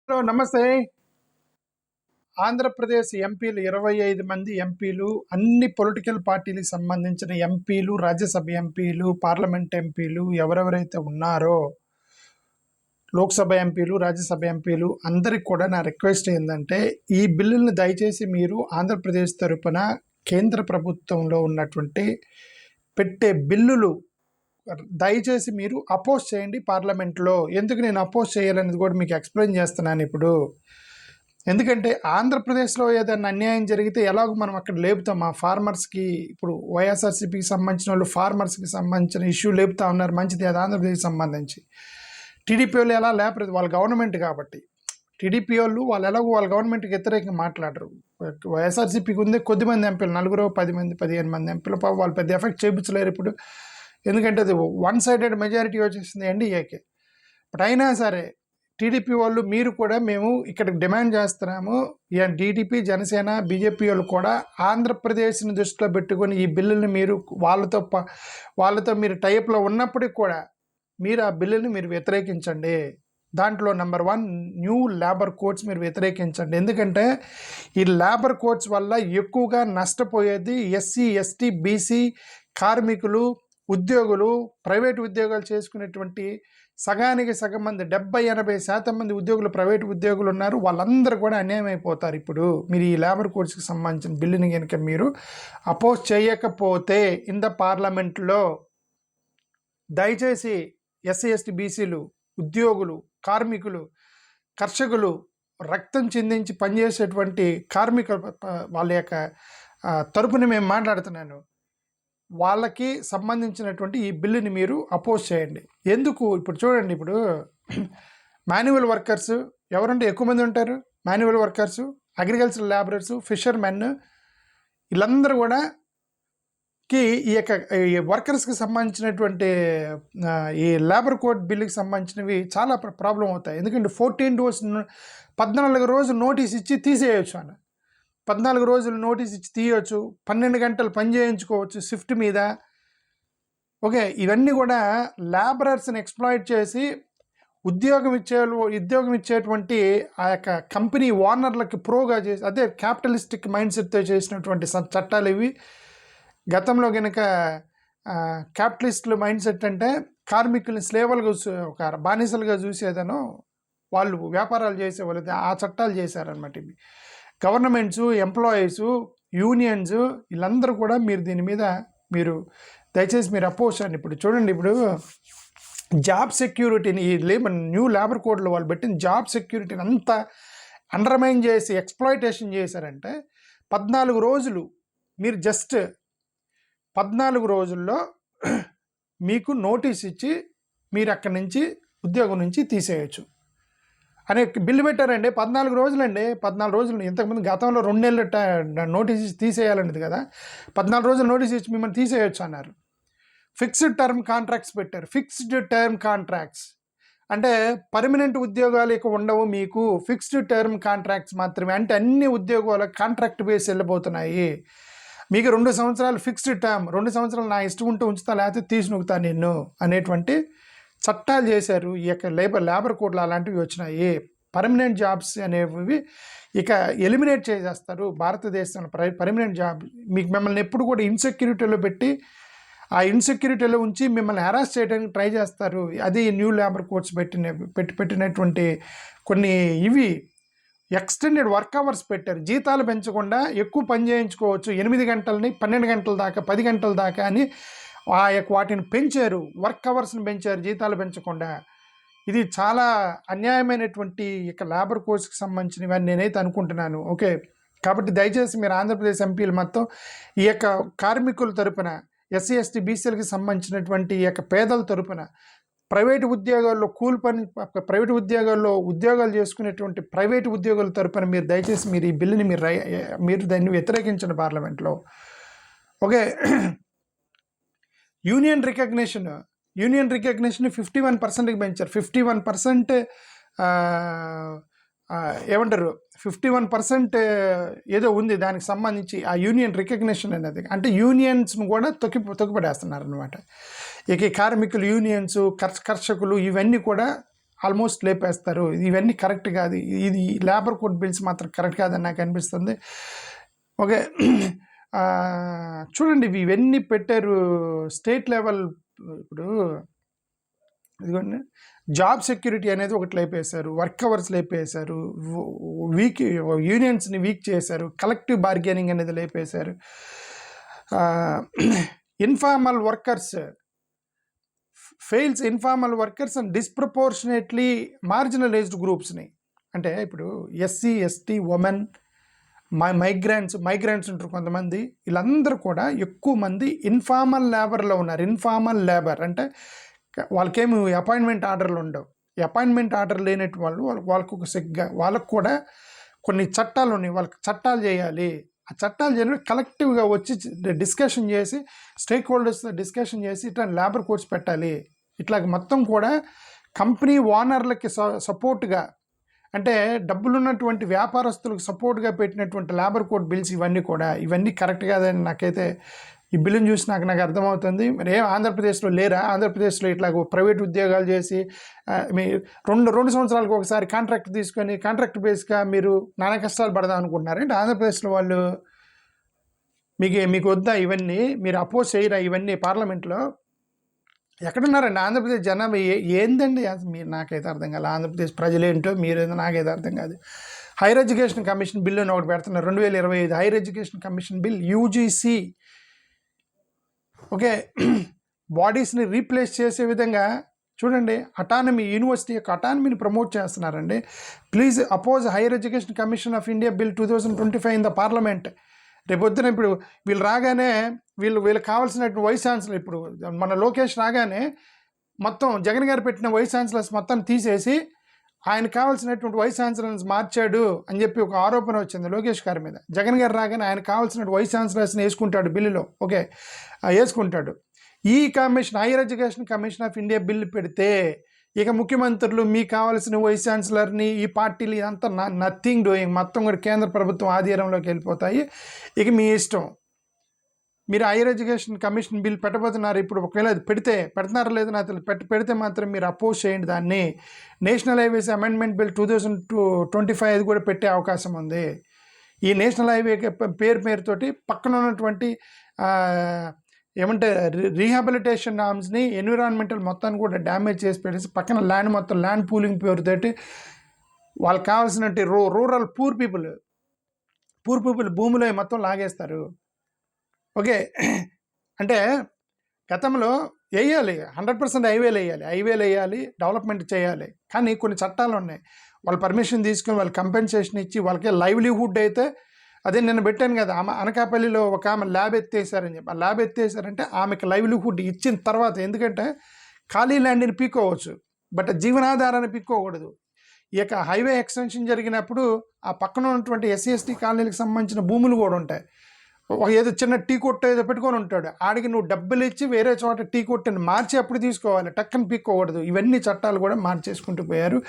Hello నమస్తే. ఆంధ్రప్రదేశ్ ఎంపీలు 25 మంది ఎంపీలు, అన్ని పొలిటికల్ పార్టీలకు సంబంధించిన ఎంపీలు, రాజ్యసభ ఎంపీలు, పార్లమెంట్ ఎంపీలు ఎవరెవరైతే ఉన్నారో, లోక్సభ ఎంపీలు, రాజ్యసభ ఎంపీలు అందరికి కూడా నా రిక్వెస్ట్ ఏంటంటే, ఈ బిల్లుల్ని దయచేసి మీరు ఆంధ్రప్రదేశ్ తరపున కేంద్ర ప్రభుత్వంలో ఉన్నటువంటి పెట్టే బిల్లులు దయచేసి మీరు అపోజ్ చేయండి పార్లమెంట్లో. ఎందుకు నేను అపోజ్ చేయాలనేది కూడా మీకు ఎక్స్ప్లెయిన్ చేస్తున్నాను ఇప్పుడు. ఎందుకంటే ఆంధ్రప్రదేశ్లో ఏదైనా అన్యాయం జరిగితే ఎలాగో మనం అక్కడ లేపుతాం. ఆ ఫార్మర్స్కి ఇప్పుడు వైఎస్ఆర్సీపీకి సంబంధించిన వాళ్ళు ఫార్మర్స్కి సంబంధించిన ఇష్యూ లేపుతా ఉన్నారు, మంచిది. అది ఆంధ్రప్రదేశ్కి సంబంధించి టీడీపీ వాళ్ళు ఎలా లేపలేదు, వాళ్ళ గవర్నమెంట్ కాబట్టి. టీడీపీ వాళ్ళు ఎలాగో వాళ్ళ గవర్నమెంట్కి వ్యతిరేకంగా మాట్లాడరు. వైఎస్ఆర్సీపీకి ఉంది కొద్దిమంది ఎంపీలు, 4, 10 మంది, 15 మంది ఎంపీలు. వాళ్ళు పెద్ద ఎఫెక్ట్ చేయించలేరు ఇప్పుడు, ఎందుకంటే అది వన్ సైడెడ్ మెజారిటీ వచ్చేసింది ఎన్డీఏకి. బట్ అయినా సరే టీడీపీ వాళ్ళు మీరు కూడా మేము ఇక్కడ డిమాండ్ చేస్తున్నాము, టీడీపీ, జనసేన, బీజేపీ వాళ్ళు కూడా ఆంధ్రప్రదేశ్ని దృష్టిలో పెట్టుకొని ఈ బిల్లుని మీరు వాళ్ళతో మీరు టైప్లో ఉన్నప్పటికీ కూడా మీరు ఆ బిల్లుని మీరు వ్యతిరేకించండి. దాంట్లో నెంబర్ 1 న్యూ లేబర్ కోడ్స్ మీరు వ్యతిరేకించండి. ఎందుకంటే ఈ లేబర్ కోడ్స్ వల్ల ఎక్కువగా నష్టపోయేది ఎస్సీ, ఎస్టీ, బీసీ కార్మికులు, ఉద్యోగులు, ప్రైవేటు ఉద్యోగాలు చేసుకునేటువంటి సగానికి సగం మంది, 70-80% మంది ఉద్యోగులు ప్రైవేటు ఉద్యోగులు ఉన్నారు. వాళ్ళందరూ కూడా అన్యాయం అయిపోతారు. ఇప్పుడు మీరు ఈ లేబర్ కోడ్స్కి సంబంధించిన బిల్లుని కనుక మీరు అపోజ్ చేయకపోతే ఇన్ ద పార్లమెంట్లో, దయచేసి ఎస్సీ, ఎస్టీ, బీసీలు, ఉద్యోగులు, కార్మికులు, కర్షకులు, రక్తం చిందించి పనిచేసేటువంటి కార్మికుల వాళ్ళ యొక్క తరపున మేము మాట్లాడుతున్నాను. వాళ్ళకి సంబంధించినటువంటి ఈ బిల్లుని మీరు అపోజ్ చేయండి. ఎందుకు? ఇప్పుడు చూడండి, ఇప్పుడు మాన్యువల్ వర్కర్స్ ఎవరంటే ఎక్కువ మంది ఉంటారు. Manual workers, agricultural labourers, fishermen, వీళ్ళందరూ కూడా ఈ యొక్క వర్కర్స్కి సంబంధించినటువంటి ఈ లేబర్ కోడ్ బిల్లుకి సంబంధించినవి చాలా ప్రాబ్లం అవుతాయి. ఎందుకంటే 14 రోజులు నోటీస్ ఇచ్చి తీసేయచ్చు అన్న. 14 రోజులు నోటీస్ ఇచ్చి తీయవచ్చు, 12 గంటలు పని చేయించుకోవచ్చు షిఫ్ట్ మీద. ఓకే, ఇవన్నీ కూడా లేబరర్స్ని ఎక్స్ప్లాయిట్ చేసి ఉద్యోగం ఇచ్చేటువంటి ఆ యొక్క కంపెనీ ఓనర్లకి ప్రోగా చేసి, అదే క్యాపిటలిస్టిక్ మైండ్ సెట్తో చేసినటువంటి చట్టాలు ఇవి. గతంలో కనుక క్యాపిటలిస్టుల మైండ్ సెట్ అంటే కార్మికుల్ని స్లేవల్గా, ఒక బానిసలుగా చూసేదనో, వాళ్ళు వ్యాపారాలు చేసేవాళ్ళు, ఆ చట్టాలు చేశారనమాట ఇవి. గవర్నమెంట్స్, ఎంప్లాయీసు, యూనియన్స్, వీళ్ళందరూ కూడా మీరు దీని మీద మీరు దయచేసి మీరు అపోజ్ చేయండి. ఇప్పుడు చూడండి, ఇప్పుడు జాబ్ సెక్యూరిటీని ఈ న్యూ లేబర్ కోడ్లో వాళ్ళు పెట్టిన జాబ్ సెక్యూరిటీని అంతా అండర్మైన్ చేసి ఎక్స్ప్లాయిటేషన్ చేశారంటే 14 రోజులు మీరు జస్ట్ 14 రోజుల్లో మీకు నోటీస్ ఇచ్చి మీరు అక్కడి నుంచి ఉద్యోగం నుంచి తీసేయచ్చు అనే బిల్లు పెట్టారండి. 14 రోజులండి. 14 రోజులు. ఇంతకుముందు గతంలో 2 నెలలు నోటీస్ ఇచ్చి తీసేయాలనేది కదా. 14 రోజులు నోటీస్ ఇచ్చి మిమ్మల్ని తీసేయచ్చు అన్నారు. ఫిక్స్డ్ టర్మ్ కాంట్రాక్ట్స్ పెట్టారు. ఫిక్స్డ్ టర్మ్ కాంట్రాక్ట్స్ అంటే పర్మనెంట్ ఉద్యోగాలు ఇక ఉండవు, మీకు ఫిక్స్డ్ టర్మ్ కాంట్రాక్ట్స్ మాత్రమే. అంటే అన్ని ఉద్యోగాలకు కాంట్రాక్ట్ బేస్ వెళ్ళిపోతున్నాయి. మీకు 2 సంవత్సరాలు ఫిక్స్డ్ టర్మ్, 2 సంవత్సరాలు నా ఇష్టం ఉంటే ఉంచుతా, లేకపోతే తీసి నొక్కుతా నిన్ను అనేటువంటి చట్టాలు చేశారు. ఈ యొక్క లేబర్ కోడ్లు అలాంటివి వచ్చినాయి. పర్మనెంట్ జాబ్స్ అనేవి ఇక ఎలిమినేట్ చేసేస్తారు భారతదేశంలో. పర్మనెంట్ జాబ్ మీకు మిమ్మల్ని ఎప్పుడు కూడా ఇన్సెక్యూరిటీలో పెట్టి, ఆ ఇన్సెక్యూరిటీలో ఉంచి మిమ్మల్ని హెరాస్ చేయడానికి ట్రై చేస్తారు. అది న్యూ లేబర్ కోడ్స్ పెట్టినటువంటి కొన్ని ఇవి. ఎక్స్టెండెడ్ వర్క్ అవర్స్ పెట్టారు. జీతాలు పెంచకుండా ఎక్కువ పని చేయించుకోవచ్చు, 8 గంటలని 12 గంటల దాకా, 10 గంటల దాకా అని ఆ యొక్క వాటిని పెంచారు. వర్క్ అవర్స్ని పెంచారు, జీతాలు పెంచకుండా. ఇది చాలా అన్యాయమైనటువంటి ఇక లేబర్ కోడ్స్కి సంబంధించినవి అని నేనైతే అనుకుంటున్నాను. ఓకే, కాబట్టి దయచేసి మీరు ఆంధ్రప్రదేశ్ ఎంపీలు మొత్తం ఈ యొక్క కార్మికుల తరపున, ఎస్సీ, ఎస్టీ, బీసీలకి సంబంధించినటువంటి ఈ యొక్క పేదల తరపున, ప్రైవేటు ఉద్యోగాల్లో ప్రైవేటు ఉద్యోగాల్లో ఉద్యోగాలు చేసుకునేటువంటి ప్రైవేటు ఉద్యోగుల తరపున మీరు దయచేసి మీరు ఈ బిల్లుని మీరు దాన్ని వ్యతిరేకించండి పార్లమెంట్లో. ఓకే, యూనియన్ రికగ్నిషన్ 51%కి పెంచారు. 51% ఏమంటారు, 51% ఏదో ఉంది దానికి సంబంధించి ఆ యూనియన్ రికగ్నిషన్ అనేది. అంటే యూనియన్స్ను కూడా తొక్కిపడేస్తున్నారు అనమాట. ఇక కార్మికులు యూనియన్స్, కర్షకులు ఇవన్నీ కూడా ఆల్మోస్ట్ లేపేస్తారు. ఇవన్నీ కరెక్ట్ కాదు. ఇది లేబర్ కోడ్ బిల్స్ మాత్రం కరెక్ట్ కాదని నాకు అనిపిస్తుంది. ఓకే, చూడండి ఇవన్నీ పెట్టారు స్టేట్ లెవెల్. ఇప్పుడు ఇదిగోండి, జాబ్ సెక్యూరిటీ అనేది ఒకటి లేపేశారు, వర్క్ అవర్స్ లేపేశారు, వీక్ యూనియన్స్ని వీక్ చేశారు, కలెక్టివ్ బార్గెనింగ్ అనేది లేపేశారు. Informal workers fails informal workers and disproportionately marginalized గ్రూప్స్ని, అంటే ఇప్పుడు ఎస్సీ ఎస్టీ ఉమెన్ మైగ్రెంట్స్ ఉంటారు కొంతమంది, వీళ్ళందరూ కూడా ఎక్కువ మంది ఇన్ఫార్మల్ లేబర్లో ఉన్నారు. ఇన్ఫార్మల్ లేబర్ అంటే వాళ్ళకేమి అపాయింట్మెంట్ ఆర్డర్లు ఉండవు. ఈ అపాయింట్మెంట్ ఆర్డర్ లేనట్టు వాళ్ళకు ఒక సిగ్గా, వాళ్ళకు కూడా కొన్ని చట్టాలు ఉన్నాయి, వాళ్ళకి చట్టాలు చేయాలి. ఆ చట్టాలు చేయడం కలెక్టివ్గా వచ్చి డిస్కషన్ చేసి స్టేక్ హోల్డర్స్తో డిస్కషన్ చేసి ఇట్లా లేబర్ కోడ్స్ పెట్టాలి. ఇట్లా మొత్తం కూడా కంపెనీ ఓనర్లకి సపోర్ట్గా, అంటే డబ్బులున్నటువంటి వ్యాపారస్తులకు సపోర్ట్గా పెట్టినటువంటి లేబర్ కోడ్ బిల్స్ ఇవన్నీ కరెక్ట్ కాదని నాకైతే ఈ బిల్లుని చూసి నాకు అర్థమవుతుంది. మరి ఆంధ్రప్రదేశ్లో లేరా? ఆంధ్రప్రదేశ్లో ఇట్లా ప్రైవేట్ ఉద్యోగాలు చేసి మీ రెండు సంవత్సరాలకు ఒకసారి కాంట్రాక్ట్ తీసుకొని కాంట్రాక్ట్ బేస్గా మీరు నానా కష్టాలు పడదాం అనుకుంటున్నారు అంటే ఆంధ్రప్రదేశ్లో వాళ్ళు మీకు వద్దా ఇవన్నీ? మీరు అపోజ్ చేయరా ఇవన్నీ పార్లమెంట్లో? ఎక్కడున్నారండి ఆంధ్రప్రదేశ్ జనాభా? ఏందండి మీరు? నాకైతే అర్థం కాదు. ఆంధ్రప్రదేశ్ ప్రజలేంటో మీరేందో నాకైతే అర్థం కాదు. హైయర్ ఎడ్యుకేషన్ కమిషన్ బిల్లు అని ఒకటి పెడుతున్నారు, 2025 higher education commission bill, UGC. Okay, బాడీస్ని రీప్లేస్ చేసే విధంగా చూడండి, యూనివర్సిటీ యొక్క అటానమీని ప్రమోట్ చేస్తున్నారండి. Please oppose higher education commission of India bill 2025 in the parliament. రేపొద్దున ఇప్పుడు వీళ్ళు రాగానే వీళ్ళకి కావాల్సినటువంటి వైస్ ఛాన్సలర్, ఇప్పుడు మన లోకేష్ రాగానే మొత్తం జగన్ గారు పెట్టిన వైస్ ఛాన్సలర్స్ మొత్తం తీసేసి ఆయన కావాల్సినటువంటి వైస్ ఛాన్సలర్స్ మార్చాడు అని చెప్పి ఒక ఆరోపణ వచ్చింది లోకేష్ గారి మీద. జగన్ గారు రాగానే ఆయన కావాల్సిన వైస్ ఛాన్సలర్స్ని వేసుకుంటాడు బిల్లులో. ఓకే, వేసుకుంటాడు. ఈ commission, hire education commission of India bill పెడితే ఇక ముఖ్యమంత్రులు మీకు కావాల్సిన వైస్ ఛాన్సలర్ని, ఈ పార్టీలు ఇదంతా నథింగ్ డూయింగ్, మొత్తం కూడా కేంద్ర ప్రభుత్వం ఆధీనంలోకి వెళ్ళిపోతాయి. ఇక మీ ఇష్టం. మీరు హైయర్ ఎడ్యుకేషన్ కమిషన్ బిల్ పెట్టబోతున్నారు. ఇప్పుడు ఒకవేళ అది పెడుతున్నారా లేదా నాకు పెడితే మాత్రం మీరు అపోజ్ చేయండి దాన్ని. నేషనల్ హైవేస్ అమెండ్మెంట్ బిల్ 2025 కూడా పెట్టే అవకాశం ఉంది. ఈ నేషనల్ హైవే పేరుతోటి పక్కన ఉన్నటువంటి ఏమంటే రీహాబిలిటేషన్ నామ్స్ని, ఎన్విరాన్మెంటల్ మొత్తాన్ని కూడా డ్యామేజ్ చేసి పెట్టేసి పక్కన ల్యాండ్ పూలింగ్ పేరుతోటి వాళ్ళకి కావాల్సినట్టు రూరల్ పూర్ పీపుల్ భూమిలో మొత్తం లాగేస్తారు. ఓకే, అంటే గతంలో వేయాలి 100% హైవేలు వేయాలి, డెవలప్మెంట్ చేయాలి. కానీ కొన్ని చట్టాలు ఉన్నాయి, వాళ్ళు పర్మిషన్ తీసుకుని వాళ్ళు కంపెన్సేషన్ ఇచ్చి వాళ్ళకి లైవ్లీహుడ్ అయితే, అదే నేను పెట్టాను కదా, అనకాపల్లిలో ఒక ఆమె ల్యాబ్ ఎత్తేసారని చెప్పి. ఆ ల్యాబ్ ఎత్తేసారంటే ఆమెకు లైవ్లీహుడ్ ఇచ్చిన తర్వాత, ఎందుకంటే ఖాళీ ల్యాండ్ని పీక్కోవచ్చు బట్ జీవనాధారాన్ని పీక్కోకూడదు. ఈ యొక్క హైవే ఎక్స్టెన్షన్ జరిగినప్పుడు ఆ పక్కన ఉన్నటువంటి ఎస్సీ ఎస్టీ కాలనీలకు సంబంధించిన భూములు కూడా ఉంటాయి. ఏదో చిన్న టీ కొట్టు ఏదో పెట్టుకొని ఉంటాడు, ఆడికి నువ్వు డబ్బులు ఇచ్చి వేరే చోట టీ కొట్టుని మార్చి అప్పుడు తీసుకోవాలి, టక్కని పీక్కోకూడదు. ఇవన్నీ చట్టాలు కూడా మార్చేసుకుంటూ పోయారు.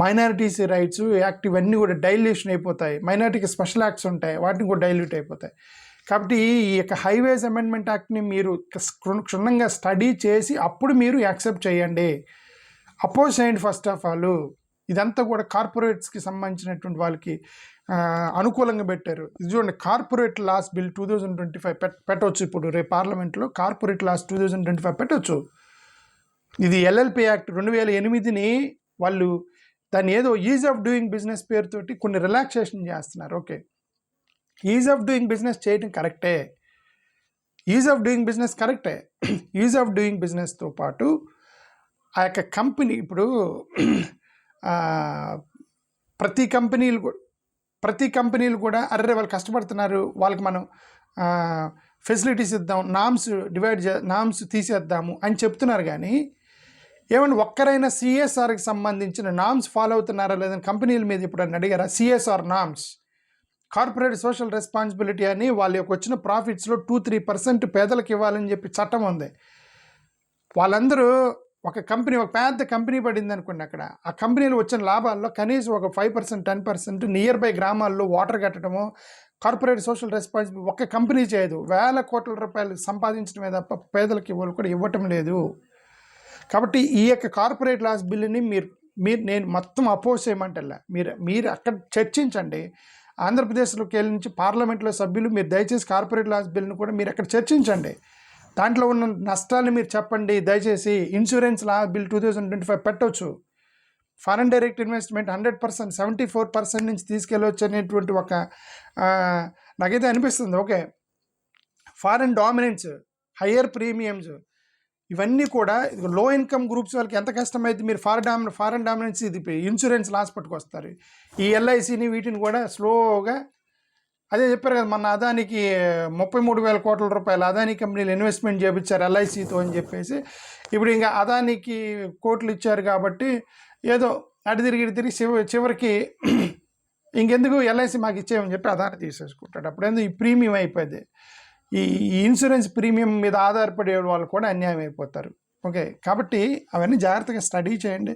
మైనారిటీస్ రైట్స్ యాక్ట్ ఇవన్నీ కూడా డైల్యూషన్ అయిపోతాయి. మైనారిటీకి స్పెషల్ యాక్ట్స్ ఉంటాయి, వాటిని కూడా డైల్యూట్ అయిపోతాయి. కాబట్టి ఈ యొక్క హైవేస్ అమెండ్మెంట్ యాక్ట్ని మీరు క్షుణ్ణంగా స్టడీ చేసి అప్పుడు మీరు యాక్సెప్ట్ చేయండి, అపోజ్ చేయండి. ఫస్ట్ ఆఫ్ ఆల్ ఇదంతా కూడా కార్పొరేట్స్కి సంబంధించినటువంటి వాళ్ళకి అనుకూలంగా పెట్టారు. ఇది చూడండి, కార్పొరేట్ లాస్ బిల్ 2025 పెట్టవచ్చు. ఇప్పుడు రేపు పార్లమెంట్లో కార్పొరేట్ లాస్ 2025 పెట్టవచ్చు. ఇది ఎల్ఎల్పి యాక్ట్ 2008ని వాళ్ళు దాన్ని ఏదో ఈజ్ ఆఫ్ డూయింగ్ బిజినెస్ పేరుతోటి కొన్ని రిలాక్సేషన్ చేస్తున్నారు. Okay, is of doing business చేయడం కరెక్టే, ఈజ్ ఆఫ్ డూయింగ్ బిజినెస్తో పాటు ఆ యొక్క కంపెనీ, ఇప్పుడు ప్రతి కంపెనీలు కూడా అర్రే వాళ్ళు కష్టపడుతున్నారు, వాళ్ళకి మనం ఫెసిలిటీస్ ఇద్దాం, నామ్స్ తీసేద్దాము అని చెప్తున్నారు. కానీ ఏమన్నా ఒక్కరైనా సిఎస్ఆర్కి సంబంధించిన నామ్స్ ఫాలో అవుతున్నారా లేదని కంపెనీల మీద ఇప్పుడు అడిగారా? CSR norms, corporate social responsibility అని వాళ్ళ యొక్క వచ్చిన ప్రాఫిట్స్లో 2-3% పేదలకు ఇవ్వాలని చెప్పి చట్టం ఉంది. వాళ్ళందరూ ఒక పెద్ద కంపెనీ పడింది అనుకోండి, అక్కడ ఆ కంపెనీలు వచ్చిన లాభాల్లో కనీసం ఒక 5%, 10% నియర్ బై గ్రామాల్లో వాటర్ కట్టడము, కార్పొరేట్ సోషల్ రెస్పాన్సిబిలిటీ ఒక్క కంపెనీ చేయదు. వేల కోట్ల రూపాయలు సంపాదించడమే తప్ప పేదలకు ఇవ్వటం లేదు. కాబట్టి ఈ యొక్క కార్పొరేట్ లాస్ బిల్లుని నేను మొత్తం అపోజ్ చేయమంటల్లా, మీరు అక్కడ చర్చించండి. ఆంధ్రప్రదేశ్లోకి వెళ్ళి నుంచి పార్లమెంట్లో సభ్యులు మీరు దయచేసి కార్పొరేట్ లాస్ బిల్ని కూడా మీరు అక్కడ చర్చించండి. దాంట్లో ఉన్న నష్టాలను మీరు చెప్పండి. దయచేసి ఇన్సూరెన్స్ లా బిల్ 2025 పెట్టవచ్చు. ఫారెన్ డైరెక్ట్ ఇన్వెస్ట్మెంట్ 100%, 74% నుంచి తీసుకెళ్ళవచ్చు అనేటువంటి ఒక నాకైతే అనిపిస్తుంది. Okay, foreign dominance, higher premiums, ఇవన్నీ కూడా లో ఇన్కమ్ గ్రూప్స్ వాళ్ళకి ఎంత కష్టమైతే మీరు ఫారెన్ డామినెన్స్ ఇది ఇన్సూరెన్స్ లాస్ పట్టుకొస్తారు. ఈ ఎల్ఐసిని వీటిని కూడా స్లోగా, అదే చెప్పారు కదా మొన్న అదానికి 33,000 కోట్ల రూపాయలు అదానీ కంపెనీలు ఇన్వెస్ట్మెంట్ చేయించారు ఎల్ఐసితో అని చెప్పేసి. ఇప్పుడు ఇంకా అదానికి కోట్లు ఇచ్చారు కాబట్టి ఏదో అటు తిరిగి చివరికి ఇంకెందుకు ఎల్ఐసి మాకు ఇచ్చేయమని చెప్పి అదాన్ని తీసేసుకుంటాడు. అప్పుడేందుకు ఈ ప్రీమియం అయిపోయింది. ఈ ఇన్సూరెన్స్ ప్రీమియం మీద ఆధారపడే వాళ్ళు కూడా అన్యాయం అయిపోతారు. ఓకే, కాబట్టి అవన్నీ జాగ్రత్తగా స్టడీ చేయండి.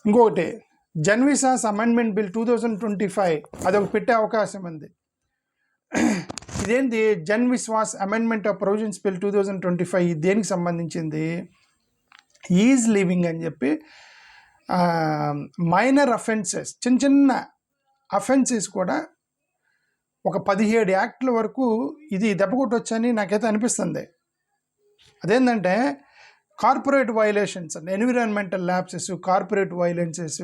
ఇంకొకటి, జన్విసాస్ అమెండ్మెంట్ బిల్ 2025 అదొక పెట్టే అవకాశం ఉంది. ఇదేంటి జన్విశ్వాస్ అమెండ్మెంట్ ఆఫ్ ప్రొవిజన్స్ బిల్ 2025 దేనికి సంబంధించింది? ఈజ్ లివింగ్ అని చెప్పి మైనర్ అఫెన్సెస్, చిన్న అఫెన్సెస్ కూడా ఒక 17 యాక్ట్ల వరకు ఇది దెబ్బ కొట్టొచ్చని నాకైతే అనిపిస్తుంది. అదేంటంటే corporate violations, environmental lapses, corporate violences,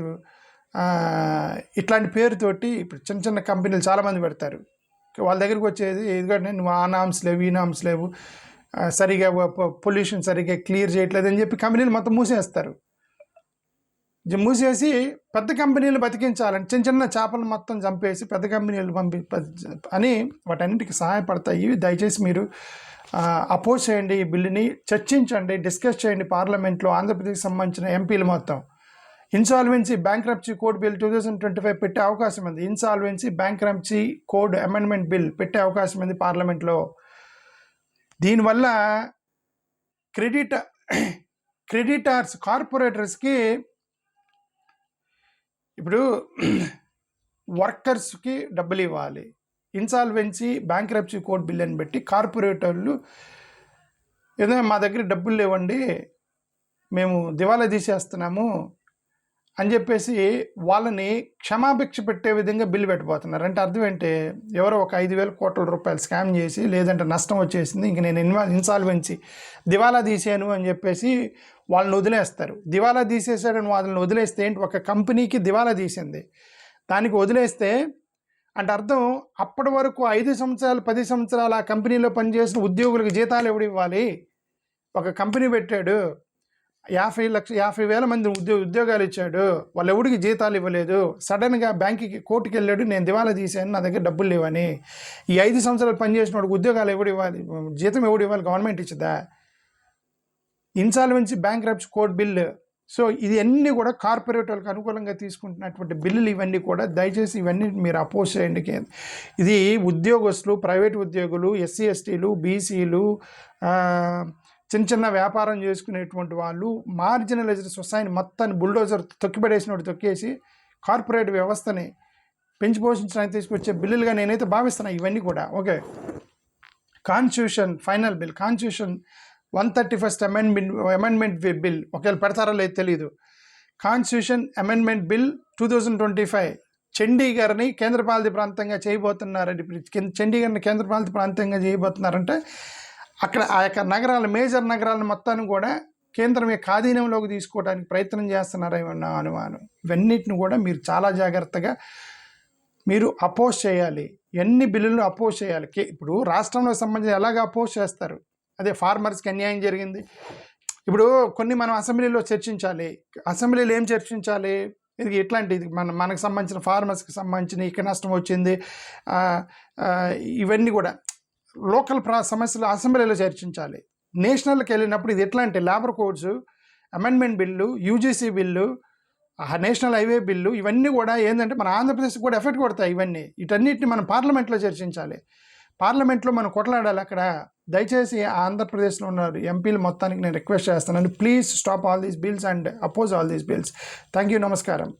ఇట్లాంటి పేరుతోటి ఇప్పుడు చిన్న కంపెనీలు చాలామంది పెడతారు. వాళ్ళ దగ్గరికి వచ్చేది ఎందుకంటే నువ్వు ఆ నామ్స్ లేవు, ఈ నామ్స్ లేవు, సరిగా పొల్యూషన్ సరిగ్గా క్లియర్ చేయట్లేదు అని చెప్పి కంపెనీలు మొత్తం మూసేస్తారు. మూసేసి పెద్ద కంపెనీలు బతికించాలని చిన్న చేపలు మొత్తం చంపేసి పెద్ద కంపెనీలు అని వాటన్నిటికీ సహాయపడతాయి. దయచేసి మీరు అపోజ్ చేయండి, ఈ బిల్లుని చర్చించండి, డిస్కస్ చేయండి పార్లమెంట్లో. ఆంధ్రప్రదేశ్కి సంబంధించిన ఎంపీలు మొత్తం ఇన్సాల్వెన్సీ బ్యాంక్రప్సీ కోడ్ బిల్ 2025 పెట్టే అవకాశం ఉంది. Insolvency bankruptcy code amendment bill పెట్టే అవకాశం ఉంది పార్లమెంట్లో. దీనివల్ల క్రెడిటార్స్, కార్పొరేటర్స్కి, ఇప్పుడు వర్కర్స్కి డబ్బులు ఇవ్వాలి. ఇన్సాల్వెన్సీ బ్యాంక్రప్సీ కోడ్ బిల్ అని పెట్టి కార్పొరేటర్లు ఏదైనా మా దగ్గర డబ్బులు లేవండి, మేము దివాలా తీసేస్తున్నాము అని చెప్పేసి వాళ్ళని క్షమాభిక్ష పెట్టే విధంగా బిల్లు పెట్టబోతున్నారు. అంటే అర్థం ఏంటి, ఎవరో ఒక 5,000 కోట్ల రూపాయలు స్కామ్ చేసి లేదంటే నష్టం వచ్చేసింది, ఇంక నేను ఇన్సాల్వెన్సీ దివాలా తీసాను అని చెప్పేసి వాళ్ళని వదిలేస్తారు. దివాలా తీసేసాడని వాళ్ళని వదిలేస్తే ఏంటి, ఒక కంపెనీకి దివాలా తీసింది దానికి వదిలేస్తే అంటే అర్థం అప్పటి వరకు 5 సంవత్సరాలు 10 సంవత్సరాలు ఆ కంపెనీలో పనిచేసిన ఉద్యోగులకు జీతాలు ఎవడు ఇవ్వాలి? ఒక కంపెనీ పెట్టాడు, 50,000 మంది ఉద్యోగాలు ఇచ్చాడు, వాళ్ళు ఎవడికి జీతాలు ఇవ్వలేదు. సడన్గా బ్యాంకుకి కోర్టుకి వెళ్ళాడు, నేను దివాలా తీసాను, నా దగ్గర డబ్బులు లేవని. ఈ 5 సంవత్సరాలు పనిచేసిన వాడికి ఉద్యోగాలు ఎవడు ఇవ్వాలి, జీతం ఎవడు ఇవ్వాలి? గవర్నమెంట్ ఇచ్చిందా? Insolvency bankruptcy code bill. So ఇది అన్నీ కూడా కార్పొరేటర్లకు అనుకూలంగా తీసుకుంటున్నటువంటి బిల్లులు. ఇవన్నీ కూడా దయచేసి ఇవన్నీ మీరు అపోజ్ చేయండి. ఇది ఉద్యోగస్తులు, ప్రైవేట్ ఉద్యోగులు, ఎస్సీ ఎస్టీలు, బీసీలు, చిన్న వ్యాపారం చేసుకునేటువంటి వాళ్ళు, మార్జినలైజ్డ్ సొసైటీ మొత్తాన్ని బుల్డోజర్ తొక్కిపడేసినట్టు తొక్కేసి కార్పొరేట్ వ్యవస్థని పెంచి పోషించడానికి తీసుకొచ్చే బిల్లులుగా నేనైతే భావిస్తున్నాను ఇవన్నీ కూడా. Okay, constitution final bill, constitution 131st amendment bill ఒకవేళ పెడతారో లేదు తెలియదు. కాన్స్టిట్యూషన్ అమెండ్మెంట్ బిల్ 2025 చండీగఢ్ని కేంద్రపాలిత ప్రాంతంగా చేయబోతున్నారండి. చండీగఢ్ని కేంద్రపాలిత ప్రాంతంగా చేయబోతున్నారంటే అక్కడ ఆ యొక్క నగరాలు, మేజర్ నగరాలను మొత్తాన్ని కూడా కేంద్రం యొక్క ఆధీనంలోకి తీసుకోవడానికి ప్రయత్నం చేస్తున్నారేమన్నా అనుమానం. ఇవన్నిటిని కూడా మీరు చాలా జాగ్రత్తగా మీరు అపోజ్ చేయాలి. ఎన్ని బిల్లులు అపోజ్ చేయాలి. ఇప్పుడు రాష్ట్రంలో సంబంధించి ఎలాగ అపోజ్ చేస్తారు? అదే ఫార్మర్స్కి అన్యాయం జరిగింది. ఇప్పుడు కొన్ని మనం అసెంబ్లీలో చర్చించాలి. అసెంబ్లీలో ఏం చర్చించాలి? ఇది ఇట్లాంటిది మనకు సంబంధించిన ఫార్మర్స్కి సంబంధించిన ఇక్కడ నష్టం వచ్చింది, ఇవన్నీ కూడా లోకల్ సమస్యలు అసెంబ్లీలో చర్చించాలి. నేషనల్కి వెళ్ళినప్పుడు ఇది ఎట్లా అంటే labour codes amendment bill, UGC bill, national highway bill, ఇవన్నీ కూడా ఏంటంటే మన ఆంధ్రప్రదేశ్కి కూడా ఎఫెక్ట్ కొడతాయి. ఇవన్నీ వీటన్నిటిని మనం పార్లమెంట్లో చర్చించాలి. పార్లమెంట్లో మనం కొట్లాడాలి. అక్కడ దయచేసి ఆంధ్రప్రదేశ్లో ఉన్న ఎంపీలు మొత్తానికి నేను రిక్వెస్ట్ చేస్తున్నాను, please stop all these bills and oppose all these bills. Thank you, నమస్కారం.